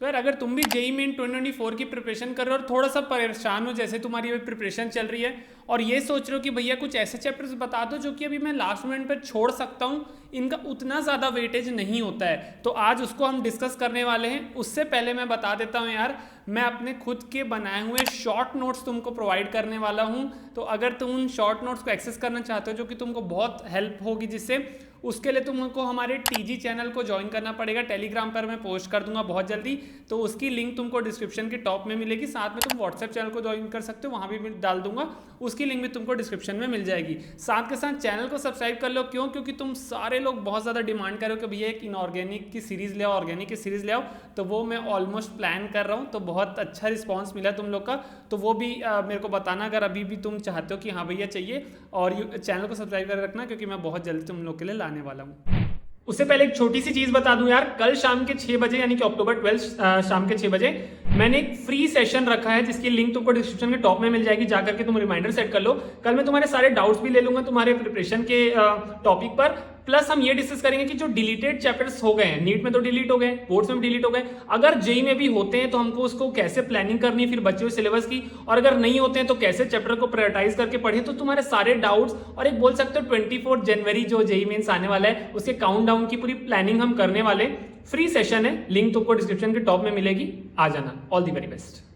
तो यार अगर तुम भी जेई मेन 2024 की प्रिपरेशन कर रहे हो और थोड़ा सा परेशान हो, जैसे तुम्हारी अभी प्रिपरेशन चल रही है और ये सोच रहे हो कि भैया कुछ ऐसे चैप्टर्स बता दो जो कि अभी मैं लास्ट मोमेंट पर छोड़ सकता हूँ, इनका उतना ज़्यादा वेटेज नहीं होता है, तो आज उसको हम डिस्कस करने वाले हैं। उससे पहले मैं बता देता हूँ यार, मैं अपने खुद के बनाए हुए शॉर्ट नोट्स तुमको प्रोवाइड करने वाला हूँ। तो अगर तुम उन शॉर्ट नोट्स को एक्सेस करना चाहते हो जो कि तुमको बहुत हेल्प होगी, जिससे उसके लिए तुमको हमारे टीजी चैनल को ज्वाइन करना पड़ेगा। टेलीग्राम पर मैं पोस्ट कर दूंगा बहुत जल्दी, तो उसकी लिंक तुमको डिस्क्रिप्शन के टॉप में मिलेगी। साथ में तुम व्हाट्सएप चैनल को ज्वाइन कर सकते हो, वहाँ भी मैं डाल दूंगा, उसकी लिंक भी तुमको डिस्क्रिप्शन में मिल जाएगी। साथ के साथ चैनल को सब्सक्राइब कर लो। क्यों? क्योंकि तुम सारे लोग बहुत ज़्यादा डिमांड कर रहे हो कि भैया एक इनऑर्गेनिक की सीरीज़ ले आओ, ऑर्गेनिक की सीरीज़ ले आओ, तो वो मैं ऑलमोस्ट प्लान कर रहा हूँ। तो बहुत अच्छा रिस्पॉन्स मिला तुम लोग का, तो वो भी मेरे को बताना अगर अभी भी तुम चाहते हो कि हाँ भैया चाहिए। और चैनल को सब्सक्राइब कर रखना, क्योंकि मैं बहुत जल्दी तुम लोग के लिए लाने वाला हूँ। उससे पहले एक छोटी सी चीज बता दूं यार, कल शाम के 6 बजे यानी कि अक्टूबर 12 शाम के 6 बजे मैंने एक फ्री सेशन रखा है, जिसकी लिंक तुमको डिस्क्रिप्शन के टॉप में मिल जाएगी। जाकर के तुम रिमाइंडर सेट कर लो। कल मैं तुम्हारे सारे डाउट्स भी ले लूंगा तुम्हारे प्रिपरेशन के टॉपिक पर। प्लस हम ये डिस्कस करेंगे कि जो डिलीटेड चैप्टर्स हो गए हैं, नीट में तो डिलीट हो गए, बोर्ड्स में डिलीट हो गए, अगर जेई में भी होते हैं तो हमको उसको कैसे प्लानिंग करनी है फिर बचे हुए सिलेबस की, और अगर नहीं होते हैं तो कैसे चैप्टर को प्रायोरिटाइज करके पढ़िए। तो तुम्हारे सारे डाउट्स, और एक बोल सकते हो 24 जनवरी जो जेई मेंस आने वाला है उसके काउंटडाउन की पूरी प्लानिंग हम करने वाले। फ्री सेशन है, लिंक तुमको डिस्क्रिप्शन के टॉप में मिलेगी, आ जाना। All the very best.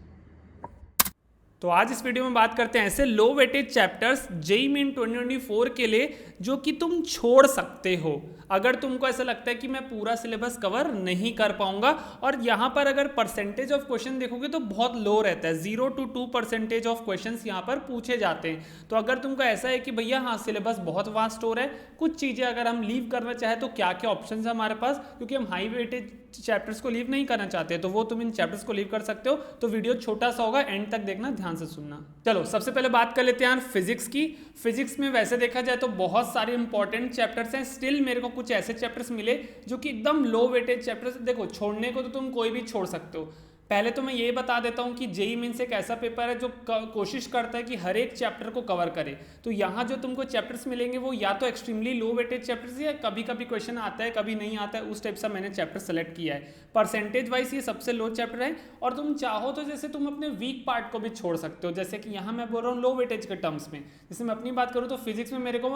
तो आज इस वीडियो में बात करते हैं ऐसे लो वेटेज चैप्टर्स जेई मेन 2024 के लिए जो कि तुम छोड़ सकते हो अगर तुमको ऐसा लगता है कि मैं पूरा सिलेबस कवर नहीं कर पाऊंगा। और यहाँ पर अगर परसेंटेज ऑफ क्वेश्चन देखोगे तो बहुत लो रहता है, 0 to 2% ऑफ क्वेश्चन यहाँ पर पूछे जाते हैं। तो अगर तुमको ऐसा है कि भैया हाँ सिलेबस बहुत वास्ट हो रहा है, कुछ चीज़ें अगर हम लीव करना चाहे तो क्या क्या ऑप्शन है हमारे पास, क्योंकि हम हाई वेटेज चैप्टर्स को लीव नहीं करना चाहते, तो वो तुम इन चैप्टर्स को लीव कर सकते हो। तो वीडियो छोटा सा होगा, एंड तक देखना, ध्यान से सुनना। चलो सबसे पहले बात कर लेते हैं यार फिजिक्स की। फिजिक्स में वैसे देखा जाए तो बहुत सारे इंपॉर्टेंट चैप्टर्स हैं, स्टिल मेरे को कुछ ऐसे चैप्टर्स मिले जो कि एकदम लो वेटेज चैप्टर्स। देखो छोड़ने को तो तुम कोई भी छोड़ सकते हो। पहले तो मैं ये बता देता हूँ कि जेई मीन्स एक ऐसा पेपर है जो कोशिश करता है कि हर एक चैप्टर को कवर करे। तो यहाँ जो तुमको चैप्टर्स मिलेंगे वो या तो एक्सट्रीमली लो वेटेज चैप्टर्स, या कभी कभी क्वेश्चन आता है कभी नहीं आता है, उस टाइप से मैंने चैप्टर सेलेक्ट किया है। परसेंटेज वाइज ये सबसे लो चैप्टर है। और तुम चाहो तो जैसे तुम अपने वीक पार्ट को भी छोड़ सकते हो, जैसे कि यहाँ मैं बोल रहा हूँ लो वेटेज के टर्म्स में। जैसे मैं अपनी बात करूँ तो फिजिक्स में मेरे को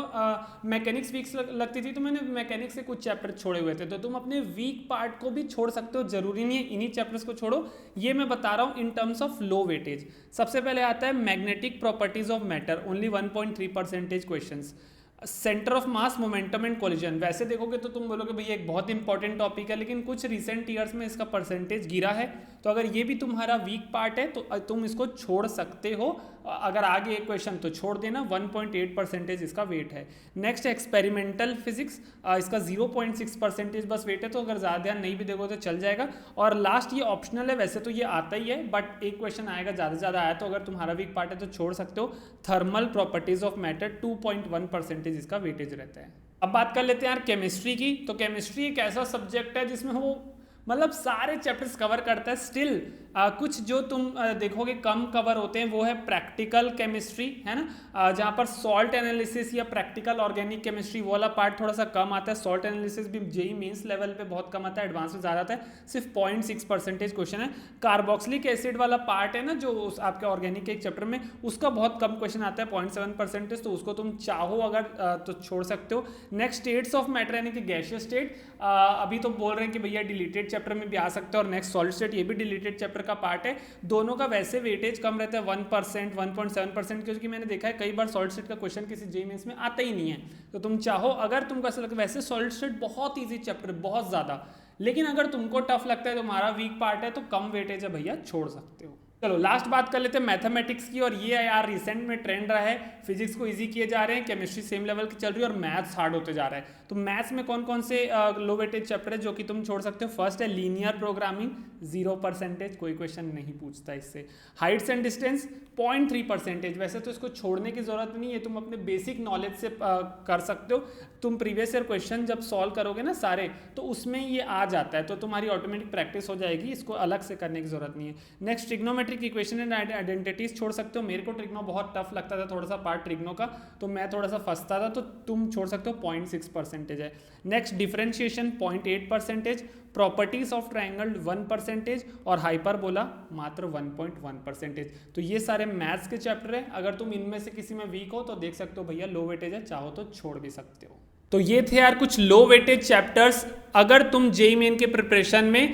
मैकेनिक्स वीक्स लगती थी, तो मैंने मैकेनिक्स से कुछ चैप्टर छोड़े हुए थे। तो तुम अपने वीक पार्ट को भी छोड़ सकते हो, जरूरी नहीं है इन्हीं चैप्टर्स को छोड़ो। ये मैं बता रहा हूँ in terms of low weightage. सबसे पहले आता है magnetic properties of matter, only 1.3% questions. Centre of mass, momentum and collision. वैसे देखोगे तो तुम बोलोगे भैया एक बहुत इंपॉर्टेंट टॉपिक है, लेकिन कुछ रिसेंट ईयर्स में इसका परसेंटेज गिरा है। तो अगर ये भी तुम्हारा वीक पार्ट है तो तुम इसको छोड़ सकते हो। अगर आगे एक क्वेश्चन तो छोड़ देना, 1.8% इसका वेट है। नेक्स्ट एक्सपेरिमेंटल फिजिक्स, इसका 0.6% बस वेट है, तो अगर ज़्यादा ध्यान नहीं भी देखो तो चल जाएगा। और लास्ट ये ऑप्शनल है, वैसे तो ये आता ही है, बट एक क्वेश्चन आएगा, ज़्यादा से ज़्यादा आया तो अगर तुम्हारा वीक पार्ट है तो छोड़ सकते हो। थर्मल प्रॉपर्टीज ऑफ मैटर, 2.1% इसका वेटेज रहता है। अब बात कर लेते हैं यार केमिस्ट्री की। तो केमिस्ट्री एक ऐसा सब्जेक्ट है जिसमें वो मतलब सारे चैप्टर्स कवर करता है। स्टिल कुछ जो तुम देखोगे कम कवर होते हैं वो है प्रैक्टिकल केमिस्ट्री, है ना, जहाँ पर सॉल्ट एनालिसिस या प्रैक्टिकल ऑर्गेनिक केमिस्ट्री वो वाला पार्ट थोड़ा सा कम आता है। सॉल्ट एनालिसिस भी जेई मेंस लेवल पे बहुत कम आता है, एडवांस में ज़्यादा आता है, सिर्फ 0.6% क्वेश्चन है। कार्बोक्सिलिक एसिड वाला पार्ट है ना जो आपके ऑर्गेनिक के एक चैप्टर में, उसका बहुत कम क्वेश्चन आता है, 0.7%, तो उसको तुम चाहो अगर तो छोड़ सकते हो। नेक्स्ट स्टेट्स ऑफ मैटर यानी कि गैसियस स्टेट, अभी तो बोल रहे हैं कि भैया डिलीटेड चैप्टर में भी आ सकता है। और नेक्स्ट सॉलिड स्टेट, ये भी डिलीटेड चैप्टर का पार्ट है। दोनों का वैसे वेटेज कम रहता है, 1%, 1.7%, क्योंकि मैंने देखा है कई बार सॉलिड स्टेट का क्वेश्चन किसी जेईई मेंस में आता ही नहीं है। तो तुम चाहो अगर तुमको ऐसा लगता है, वैसे सॉलिड स्टेट बहुत ईजी चैप्टर है, बहुत ज़्यादा, लेकिन अगर तुमको टफ लगता है, तुम्हारा वीक पार्ट है, तो कम वेटेज है भैया, छोड़ सकते हो। चलो लास्ट बात कर लेते हैं मैथमेटिक्स की। और ये यार रिसेंट में ट्रेंड रहा है, फिजिक्स को इजी किए जा रहे हैं, केमिस्ट्री सेम लेवल की चल रही है और मैथ्स हार्ड होते जा रहा है। तो मैथ्स में कौन कौन से लो वेटेज चैप्टर है जो कि तुम छोड़ सकते हो? फर्स्ट है लीनियर प्रोग्रामिंग, 0%, कोई क्वेश्चन नहीं पूछता इससे। हाइट्स एंड डिस्टेंस, 0.3%, वैसे तो इसको छोड़ने की जरूरत नहीं है, तुम अपने बेसिक नॉलेज से कर सकते हो। तुम प्रीवियस ईयर क्वेश्चन जब सॉल्व करोगे ना सारे, तो उसमें ये आ जाता है, तो तुम्हारी ऑटोमेटिक प्रैक्टिस हो जाएगी, इसको अलग से करने की जरूरत नहीं है। Next trigonometry trigonometric equation and identities छोड़ सकते हो। मेरे को ट्रिग्नो बहुत टफ लगता था, थोड़ा सा पार्ट ट्रिग्नो का, तो मैं थोड़ा सा फंसता था, तो तुम छोड़ सकते हो। 0.6% है। Next differentiation 0.8%, properties of triangle 1%, और हाइपरबोला मात्र 1.1%। तो ये सारे मैथ्स के चैप्टर है। अगर तुम इनमें से किसी में वीक हो तो देख सकते हो भैया लो वेटेज है, चाहो तो छोड़ भी सकते हो। तो ये थे यार कुछ लो वेटेज चैप्टर्स। अगर तुम जेईई मेन के प्रिपरेशन में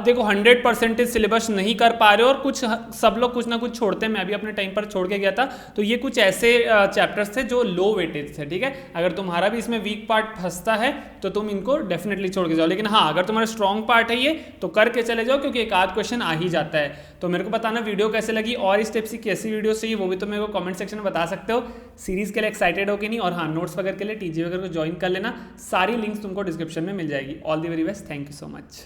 देखो 100% सिलेबस नहीं कर पा रहे हो और कुछ सब लोग कुछ ना कुछ छोड़ते हैं, मैं भी अपने टाइम पर छोड़ के गया था, तो ये कुछ ऐसे चैप्टर्स थे जो लो वेटेज थे, ठीक है। अगर तुम्हारा भी इसमें वीक पार्ट फंसता है तो तुम इनको डेफिनेटली छोड़ के जाओ, लेकिन हाँ अगर तुम्हारा स्ट्रॉन्ग पार्ट है ये तो करके चले जाओ, क्योंकि एक आध क्वेश्चन आ ही जाता है। तो मेरे को बताना वीडियो कैसे लगी, और इस टाइप की कैसी वीडियो चाहिए वो भी तो मेरे को कमेंट सेक्शन में बता सकते हो। सीरीज के लिए एक्साइटेड हो कि नहीं, और हाँ नोट्स वगैरह के लिए टीजी वगैरह को ज्वाइन कर लेना। सारी लिंक्स तुमको डिस्क्रिप्शन में मिल जाएगी। All the very best, thank you so much.